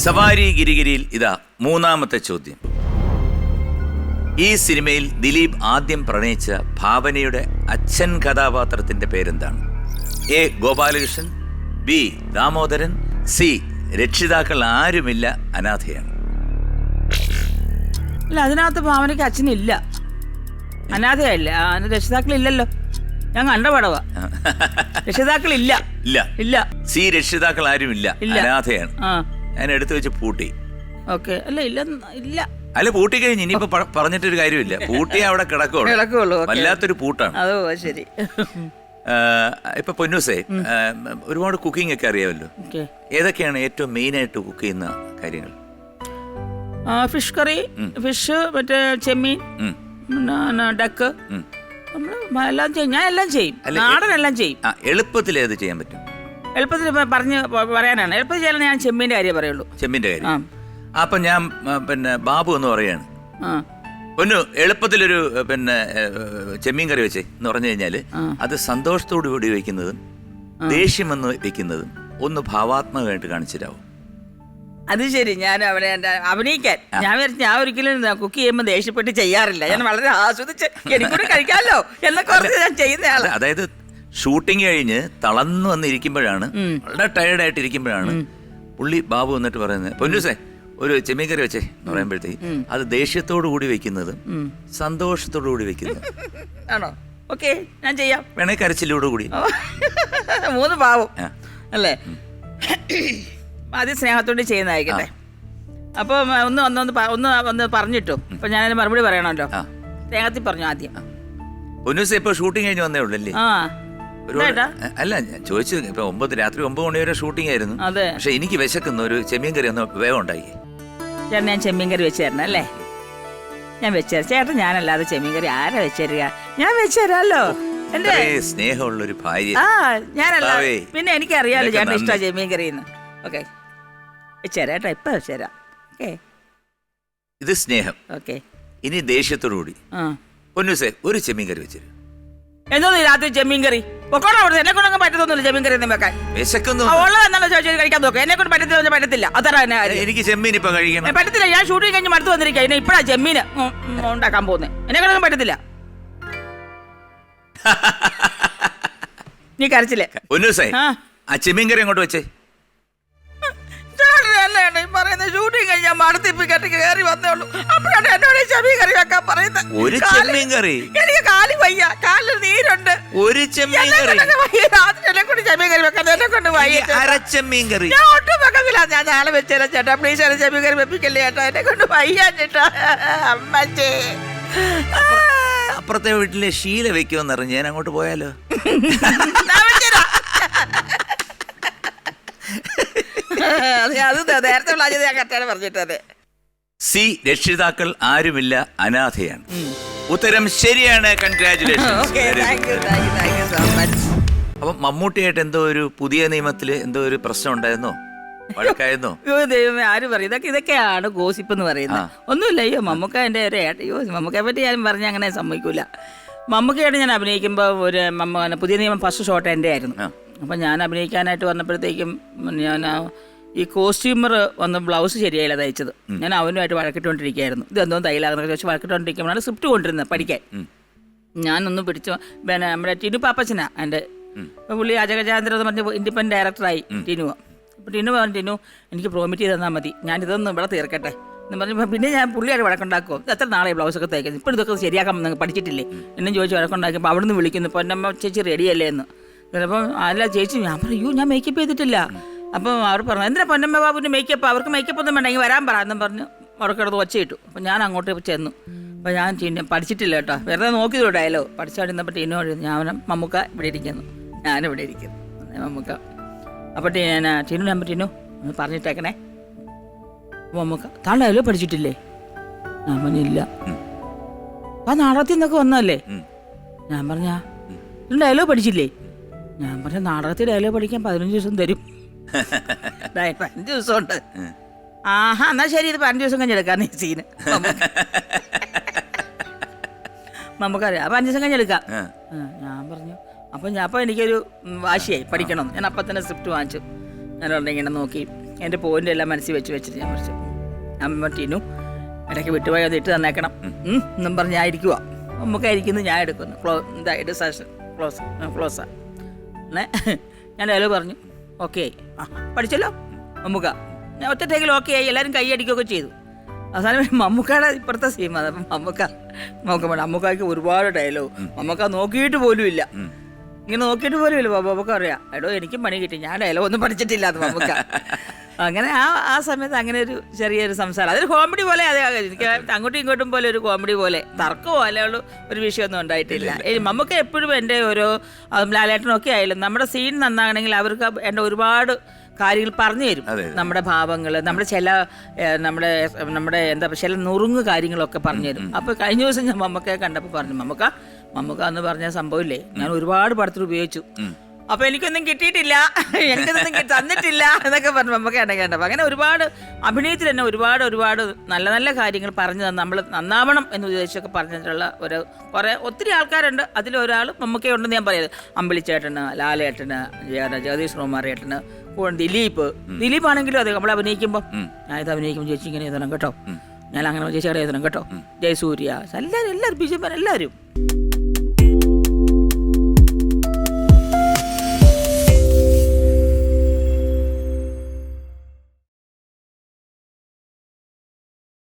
സവാരി ഗിരിഗിരിയിൽ ഇതാ മൂന്നാമത്തെ ചോദ്യം. ഈ സിനിമയിൽ ദിലീപ് ആദ്യം പ്രണയിച്ച ഭാവനയുടെ അച്ഛൻ കഥാപാത്രത്തിന്റെ പേരെന്താണ്? A Gopalakrishnan, B Damodaran, C രക്ഷിതാക്കൾ ആരുമില്ല അനാഥയാണ്. അല്ല, അതിനകത്ത് ഭാവനയ്ക്ക് അച്ഛനില്ല, അനാഥയല്ല, രക്ഷിതാക്കളില്ലല്ലോ. ഞാൻ കണ്ട പടവാ. രക്ഷിതാക്കളില്ല. ഇല്ല ഇല്ല. സി രക്ഷിതാക്കൾ ആരുമില്ല, അനാഥയാണ്. ഞാൻ എടുത്തു വെച്ച് പൂട്ടി. ഓക്കെ. അല്ല, ഇല്ല ഇല്ല. അല്ല, പൂട്ടി കഴിഞ്ഞ് ഇനിയിപ്പോ പറഞ്ഞിട്ടൊരു കാര്യമില്ല. പൂട്ടി അവിടെ കിടക്കുള്ളൂ. വല്ലാത്തൊരു പൂട്ടാണ്. അതോ ശരി. ഇപ്പൊ പൊന്നൂസേ, ഒരുപാട് കുക്കിംഗ് ഒക്കെ അറിയാമല്ലോ. ഏതൊക്കെയാണ് ഏറ്റവും മെയിൻ ആയിട്ട് കുക്ക് ചെയ്യുന്ന കാര്യങ്ങൾ? ഫിഷ് കറി, ഫിഷ്, മറ്റേ ചെമ്മീൻ, ഡക്ക്, എല്ലാം ചെയ്യും. ഞാൻ എല്ലാം ചെയ്യും, നാടനെല്ലാം ചെയ്യും. എളുപ്പത്തിൽ ഏത് ചെയ്യാൻ പറ്റും? എളുപ്പത്തിൽ പറയാനാണ്. എളുപ്പത്തിൽ ചെയ്യാൻ ഞാൻ ചെമ്മീന്റെ കാര്യം പറയുള്ളൂ. ചെമ്മീന്റെ കാര്യം. അപ്പൊ ഞാൻ പിന്നെ ബാബു എന്ന് പറയാണ്, പൊന്നു എളുപ്പത്തിലൊരു പിന്നെ ചെമ്മീൻ കറി വെച്ചേ എന്ന് പറഞ്ഞു കഴിഞ്ഞാല് അത് സന്തോഷത്തോടു കൂടി വെക്കുന്നതും ദേഷ്യം എന്ന് വെക്കുന്നതും ഒന്ന് ഭാവാത്മകമായിട്ട് കാണിച്ചിട്ടാവും. അത് ശരി. ഞാൻ അഭിനയിക്കാൻ ഞാൻ ഒരിക്കലും കുക്ക് ചെയ്യുമ്പോൾ ദേഷ്യപ്പെട്ട് ചെയ്യാറില്ല. ഞാൻ വളരെ ആസ്വദിച്ച് എനിക്കൂടെ കഴിക്കാമല്ലോ എന്നൊക്കെ ഞാൻ ചെയ്യുന്ന ആള്. അതായത് ഷൂട്ടിങ് കഴിഞ്ഞ് തളർന്നു വന്നിരിക്കുമ്പോഴാണ്, വളരെ ടയർഡായിട്ട് ഇരിക്കുമ്പോഴാണ് പുള്ളി ബാബു വന്നിട്ട് പറയുന്നത്, പൊന്നൂസേ ഒരു ചെമ്മീൻ കറി വെച്ചേ എന്ന് പറയുമ്പോഴത്തേക്ക് അത് ദേഷ്യത്തോടു കൂടി വെക്കുന്നതും സന്തോഷത്തോടു കൂടി വെക്കുന്നതും ആണോ? ഓക്കെ, ഞാൻ ചെയ്യാം. വേണേ കരച്ചിലോട് കൂടി. 3 പാവം അല്ലേ? ആദ്യം സ്നേഹത്തോട് ചെയ്യുന്നതായിക്കട്ടെ. അപ്പൊ ഒന്ന് പറഞ്ഞിട്ടു. അപ്പൊ ഞാനതിന് മറുപടി പറയണമല്ലോ. സ്നേഹത്തിൽ പറഞ്ഞു ആദ്യം. പൊന്നൂസേ ഇപ്പൊ ഷൂട്ടിംഗ് കഴിഞ്ഞ് വന്നേ ഉള്ളല്ലേ? അല്ല, ഞാൻ ചോദിച്ചത് ഇപ്പൊ രാത്രി 9 മണി വരെ ഷൂട്ടിംഗ് ആയിരുന്നു. പക്ഷെ എനിക്ക് വിശക്കുന്ന ഒരു ചെമ്മീൻ കറി ഒന്ന് വേഗം ഉണ്ടായി. ചേട്ടൻ ഞാൻ ചെമ്മീൻ കറി വെച്ച് തരണം അല്ലേ? ഞാൻ വെച്ചുതരാം ചേട്ടൻ. ഞാനല്ലാതെ ചെമ്മീൻ കറി ആരാ വെച്ചുതരിക? ഞാൻ വെച്ചുതരാമല്ലോ. എന്റെ സ്നേഹമുള്ളൊരു ഭാര്യ. ഞാനല്ല, പിന്നെ എനിക്കറിയാലോ ചേട്ടൻ ഇഷ്ടമാണ് ചെമ്മീൻ കറിന്ന്. ഓക്കെ, വെച്ചുതരാം കേട്ടോ, ഇപ്പൊ വെച്ചുതരാം. ഓക്കെ, ഇത് സ്നേഹം. ഓക്കെ. ഇനി ദേഷ്യത്തോടു കൂടി പൊന്നൂസേ ഒരു ചെമ്മീൻ കറി വെച്ചു. എന്തോ രാത്രി ചെമ്മീൻ കറി പൊക്കോണോ? അവിടെ എന്നെ കൊണ്ടൊന്നും പറ്റത്തൊന്നുമില്ല ചെമ്മീൻ കറി ഒന്നും വെക്കാൻ. ഉള്ളതെന്നാലും ചോദിച്ചാൽ കഴിക്കാൻ നോക്കാം. എന്നെ കൊണ്ട് പറ്റത്തില്ല. അത്ര എനിക്ക് ചെമ്മീൻ ഇപ്പൊ കഴിക്കണം. പറ്റത്തില്ല. ഞാൻ ഷൂട്ടിങ് കഴിഞ്ഞ് മടുത്ത് വന്നിരിക്കുക. എന്നെ ഇപ്പഴാ ചെമ്മീൻ ഉണ്ടാക്കാൻ പോകുന്നത്. എന്നെ കൊണ്ടൊന്നും പറ്റത്തില്ല. നീ കരച്ചില്ലേ? പൊന്നൂസേ ആ ചെമ്മീൻ കറി അങ്ങോട്ട് വെച്ചേ. പറയുന്നത് ഷൂട്ടിങ് കഴിഞ്ഞ് ഞാൻ മടുത്തിപ്പി കെട്ടി കയറി വന്നേ ഉള്ളൂ. അപ്പോഴാണ് എന്നോട് ചെമ്മീൻ കറി വെക്കാൻ പറയുന്നത്. ഒരു ചെമ്മീൻ കറി? എനിക്ക് കാലി വയ്യ, കാലിൽ നീരുണ്ട്. ഒരു ചെമ്മീൻ കറി? എന്നെ കൊണ്ട് ചെമ്മീൻ കറി വെക്കാൻ എന്നെ കൊണ്ട് വയ്യ. ചെമ്മീൻ കറി ഞാൻ ഒട്ടും വെക്കത്തില്ല. ഞാൻ നാളെ വെച്ചേരാ ചേട്ടാ. പ്ലീസ് എന്നെ ചെമ്മീൻ കറി വെപ്പിക്കല്ലേ ചേട്ടാ. എന്നെ കൊണ്ട് വയ്യ ചേട്ടാ. അമ്മച്ചേ, അപ്പുറത്തെ വീട്ടിലെ ശീല വെക്കുമെന്ന് അറിഞ്ഞ് ഞാൻ അങ്ങോട്ട് പോയാലോ? നേരത്തെ ഞാൻ കറക്റ്റാണ് പറഞ്ഞിട്ടത്. സി രക്ഷിതാക്കൾ ആരുമില്ല അനാഥയാണ്. ഉത്തരം ശരിയാണ്. കൺഗ്രാറ്റുലേഷൻസ്. അപ്പൊ മമ്മൂട്ടിയായിട്ട് എന്തോ ഒരു പുതിയ നിയമത്തില് എന്തോ ഒരു പ്രശ്നം ഉണ്ടായിരുന്നോ? വഴക്കായിരുന്നോ? ദൈവമേ, ആര് പറയും ഇതൊക്കെയാണ് ഗോസിപ്പ് എന്ന് പറയുന്നത്. ഒന്നുമില്ല. അയ്യോ, മമ്മൂക്ക എൻ്റെ ഒരു മമ്മൂക്കയെ പറ്റി ഞാൻ പറഞ്ഞ അങ്ങനെ സമ്മതിക്കൂല. മമ്മൂക്കയായിട്ട് ഞാൻ അഭിനയിക്കുമ്പോൾ ഒരു പുതിയ നിയമം ഫസ്റ്റ് ഷോട്ട് എൻ്റെ ആയിരുന്നു. അപ്പം ഞാൻ അഭിനയിക്കാനായിട്ട് വന്നപ്പോഴത്തേക്കും ഞാൻ ഈ കോസ്റ്റ്യൂമർ വന്ന് ബ്ലൗസ് ശരിയായില്ല തയ്ച്ചത്. ഞാൻ അവനുമായിട്ട് വഴക്കിട്ടുകൊണ്ടിരിക്കുകയായിരുന്നു. ഇതെന്തോ തയ്യിലാകുന്ന ചോദിച്ച് വഴക്കിട്ടുകൊണ്ടിരിക്കുമ്പോഴാണ് സ്ക്രിപ്റ്റ് കൊണ്ടിരുന്നത് പഠിക്കാൻ. ഞാനൊന്ന് പിടിച്ചു. പിന്നെ നമ്മുടെ ടിനു പാപ്പച്ചനാ എൻ്റെ. അപ്പോൾ പുള്ളി അജഗജാന്തരം എന്ന് പറഞ്ഞ ഇൻഡിപെൻഡൻറ്റ് ഡയറക്ടറായി ടിനു. അപ്പോൾ ടിനു പറഞ്ഞു, ടിനു എനിക്ക് പ്രോമിറ്റ് ചെയ്ത് തന്നാൽ മതി, ഞാൻ ഇതൊന്നും ഇവിടെ തീർക്കട്ടെ എന്ന് പറഞ്ഞപ്പോൾ പിന്നെ ഞാൻ പുള്ളിയായിട്ട് വഴക്കുണ്ടാക്കുമോ? എത്ര നാളെ ബ്ലൗസൊക്കെ തയ്ക്കുന്നത്, ഇപ്പോൾ ഇതൊക്കെ ശരിയാക്കാൻ പഠിച്ചിട്ടില്ലേ എന്നും ചോദിച്ച് വഴക്കുണ്ടാക്കിയപ്പോൾ അവിടെ നിന്ന് വിളിക്കുന്നു, പൊന്നമ്മ ചേച്ചി റെഡിയല്ലേ എന്ന്. ചിലപ്പം അല്ല ചേച്ചി, ഞാൻ പറയൂ ഞാൻ മേക്കപ്പ് ചെയ്തിട്ടില്ല. അപ്പം അവർ പറഞ്ഞു, എന്തിനാ പൊന്നമ്മ ബാബുവിൻ്റെ മേക്കപ്പ്, അവർക്ക് മേക്കപ്പ് ഒന്നും വേണ്ടെങ്കിൽ വരാൻ പറ എന്നും പറഞ്ഞു അവിടെ കിടന്ന് ഒച്ചയിട്ടു. അപ്പം ഞാൻ അങ്ങോട്ട് ചെന്നു. അപ്പം ഞാൻ പഠിച്ചിട്ടില്ല കേട്ടോ, വെറുതെ നോക്കിയതോ ഡയലോഗ് പഠിച്ചാടിന്നപ്പോൾ ടീനോട് ഞാൻ മമ്മൂക്ക ഇവിടെ ഇരിക്കുന്നു, ഞാനിവിടെ ഇരിക്കുന്നു മമ്മൂക്ക. അപ്പോൾ ടീനു ഞാൻ ടീനു ഒന്ന് പറഞ്ഞിട്ടേക്കണേ. മമ്മൂക്ക താൻ ഡയലോഗ് പഠിച്ചിട്ടില്ലേ? ഞാൻ പറഞ്ഞില്ല. ആ നാടകത്തിൽ നിന്നൊക്കെ വന്നല്ലേ? ഞാൻ പറഞ്ഞാ ഡയലോഗ് പഠിച്ചില്ലേ? ഞാൻ പറഞ്ഞ നാടകത്തിൽ ഡയലോഗ് പഠിക്കാൻ 15 ദിവസം തരും. 15 ദിവസം ഉണ്ട്. ആഹാ, എന്നാ ശരി, ഇത് 15 ദിവസം കഴിഞ്ഞെടുക്കാം സീന്. നമുക്കറിയാം 15 ദിവസം കഴിഞ്ഞെടുക്കാം. ഞാൻ പറഞ്ഞു. അപ്പം എനിക്കൊരു വാശിയായി പഠിക്കണം. ഞാൻ അപ്പം തന്നെ സ്ക്രിപ്റ്റ് വാങ്ങിച്ചു. ഞാനുണ്ട് ഇങ്ങനെ നോക്കി എൻ്റെ പോയിന്റ് എല്ലാം മനസ്സിൽ വെച്ചിട്ട് ഞാൻ പറഞ്ഞു അമ്മ ടീനു ഇടയ്ക്ക് വിട്ടുപോയി അത് ഇട്ട് തന്നേക്കണം എന്നും പറഞ്ഞ് ഞാൻ ഇരിക്കുക. നമുക്കായിരിക്കുന്നു ഞാൻ എടുക്കുന്നു ഇതായിട്ട് സെഷൻ ക്ലോസാ എന്നേ ഞാൻ ഡയലോഗ് പറഞ്ഞു. ഓക്കെ ആ പഠിച്ചല്ലോ മമ്മൂക്ക. ഞാൻ ഒറ്റ ടേക്കിൽ ഓക്കെ ആയി, എല്ലാവരും കൈയടിക്കുകയൊക്കെ ചെയ്തു. അവസാനം മമ്മൂക്കയുടെ ഇപ്പുറത്തെ സീം അത്. മമ്മൂക്കായ്ക്ക് ഒരുപാട് ഡയലോഗ് മമ്മൂക്ക നോക്കിയിട്ട് പോലും ഇല്ല, ഇങ്ങനെ നോക്കിയിട്ട് പോലും ഇല്ല. മമ്മൂക്ക അറിയാം എടോ എനിക്കും പണി കിട്ടി, ഞാൻ ഡയലോഗ് ഒന്നും പഠിച്ചിട്ടില്ല അത് മമ്മൂക്ക. അങ്ങനെ ആ സമയത്ത് അങ്ങനെ ഒരു ചെറിയൊരു സംസാരം, അതൊരു കോമഡി പോലെ. അത് എനിക്ക് അങ്ങോട്ടും ഇങ്ങോട്ടും പോലെ ഒരു കോമഡി പോലെ, തർക്കമോ അല്ലുള്ള ഒരു വിഷയമൊന്നും ഉണ്ടായിട്ടില്ല. മമ്മൂക്ക എപ്പോഴും എൻ്റെ ഓരോ ലാലേട്ടനൊക്കെ ആയാലും നമ്മുടെ സീൻ നന്നാകണമെങ്കിൽ അവർക്ക് എൻ്റെ ഒരുപാട് കാര്യങ്ങൾ പറഞ്ഞു തരും. നമ്മുടെ ഭാവങ്ങൾ, നമ്മുടെ നമ്മുടെ എന്താ ചില നുറുങ്ങ് കാര്യങ്ങളൊക്കെ പറഞ്ഞു തരും. അപ്പോൾ കഴിഞ്ഞ ദിവസം ഞാൻ മമ്മൂക്കയെ കണ്ടപ്പോൾ പറഞ്ഞു, മമ്മൂക്ക എന്ന് പറഞ്ഞ സംഭവമില്ലേ ഞാൻ ഒരുപാട് പടത്തിൽ ഉപയോഗിച്ചു, അപ്പൊ എനിക്കൊന്നും കിട്ടിയിട്ടില്ല, എനിക്കൊന്നും തന്നിട്ടില്ല എന്നൊക്കെ പറഞ്ഞു മമ്മൂക്കയാണ് കണ്ടപ്പോൾ. അങ്ങനെ ഒരുപാട് അഭിനയത്തിൽ തന്നെ ഒരുപാട് നല്ല നല്ല കാര്യങ്ങൾ പറഞ്ഞു തന്നെ നമ്മൾ നന്നാവണം എന്ന് ഉദ്ദേശിച്ചൊക്കെ പറഞ്ഞിട്ടുള്ള ഒത്തിരി ആൾക്കാരുണ്ട്. അതിലൊരാൾ മമ്മൂക്കയുണ്ടെന്ന് ഞാൻ പറയുന്നത്. അമ്പിളിച്ചേട്ടന്, ലാലേട്ടന്, ജഗദീഷ് കുമാരേട്ടന്, ദിലീപ് ആണെങ്കിലും അതെ. നമ്മൾ അഭിനയിക്കുമ്പോൾ ഞാൻ ഇത് അഭിനയിക്കുമ്പോൾ ചേച്ചി ഇങ്ങനെ എഴുതണം കേട്ടോ, ഞാൻ അങ്ങനെ ചേച്ചിയുടെ എഴുതണം കേട്ടോ, ജയസൂര്യ, എല്ലാവരും ബിജുമാൻ എല്ലാവരും